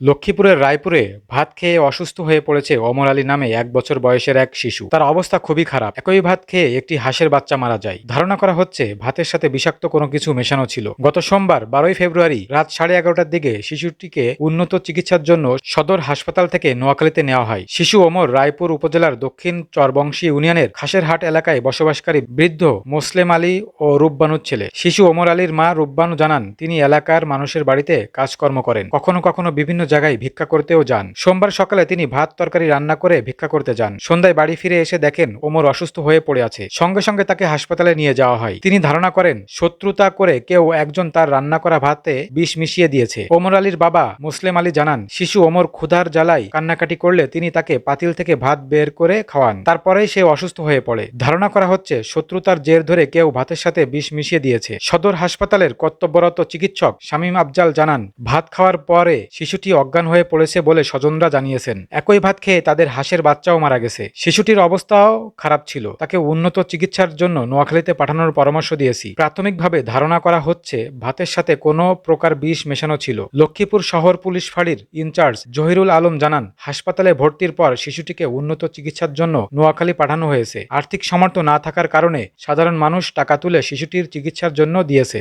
লক্ষ্মীপুরের রায়পুরে ভাত খেয়ে অসুস্থ হয়ে পড়েছে ওমর আলী নামে ১ বছর বয়সের এক শিশু। তার অবস্থা খুবই খারাপ। একই ভাত খেয়ে একটি হাঁসের বাচ্চা মারা যায়। ধারণা করা হচ্ছে ভাতের সাথে বিষাক্ত কোনো কিছু মেশানো ছিল। গত সোমবার ১২ই ফেব্রুয়ারি রাত 11:30টার দিকে শিশুটিকে উন্নত চিকিৎসার জন্য সদর হাসপাতাল থেকে নোয়াখালীতে নেওয়া হয়। শিশু ওমর রায়পুর উপজেলার দক্ষিণ চরবংশী ইউনিয়নের খাসেরহাট এলাকায় বসবাসকারী বৃদ্ধ মোসলেম আলী ও রুব্বানুর ছেলে। শিশু ওমর আলীর মা রুব্বানু জানান, তিনি এলাকার মানুষের বাড়িতে কাজকর্ম করেন, কখনো কখনো বিভিন্ন জায়গায় ভিক্ষা করতেও যান। সোমবার সকালে তিনি ভাত তরকারি রান্না করে ভিক্ষা করতে যান। সন্ধ্যায় বাড়ি ফিরে এসে দেখেন ওমর অসুস্থ হয়ে পড়ে আছে। সঙ্গে সঙ্গে তাকে হাসপাতালে নিয়ে যাওয়া হয়। তিনি ধারণা করেন শত্রুতা করে কেউ একজন তার রান্না করা ভাতে বিষ মিশিয়ে দিয়েছে। ওমর আলীর বাবা মুসলেম আলী জানান, শিশু ওমর ক্ষুধার জ্বালায় কান্নাকাটি করলে তিনি তাকে পাতিল থেকে ভাত বের করে খাওয়ান। তারপরেই সে অসুস্থ হয়ে পড়ে। ধারণা করা হচ্ছে শত্রুতার জের ধরে কেউ ভাতের সাথে বিষ মিশিয়ে দিয়েছে। সদর হাসপাতালের কর্তব্যরত চিকিৎসক শামীম আফজাল জানান, ভাত খাওয়ার পরে শিশুটি অজ্ঞান হয়ে পড়েছে বলে স্বজনরা জানিয়েছেন। একই ভাত খেয়ে তাদের হাঁসের বাচ্চাও মারা গেছে। শিশুটির অবস্থাও খারাপ ছিল। তাকে উন্নত চিকিৎসার জন্য নোয়াখালীতে পাঠানোর পরামর্শ দিয়েছি। প্রাথমিকভাবে ধারণা করা হচ্ছে ভাতের সাথে কোনো প্রকার বিষ মেশানো ছিল। লক্ষ্মীপুর শহর পুলিশ ফাঁড়ির ইনচার্জ জহিরুল আলম জানান, হাসপাতালে ভর্তির পর শিশুটিকে উন্নত চিকিৎসার জন্য নোয়াখালী পাঠানো হয়েছে। আর্থিক সামর্থ্য না থাকার কারণে সাধারণ মানুষ টাকা তুলে শিশুটির চিকিৎসার জন্য দিয়েছে।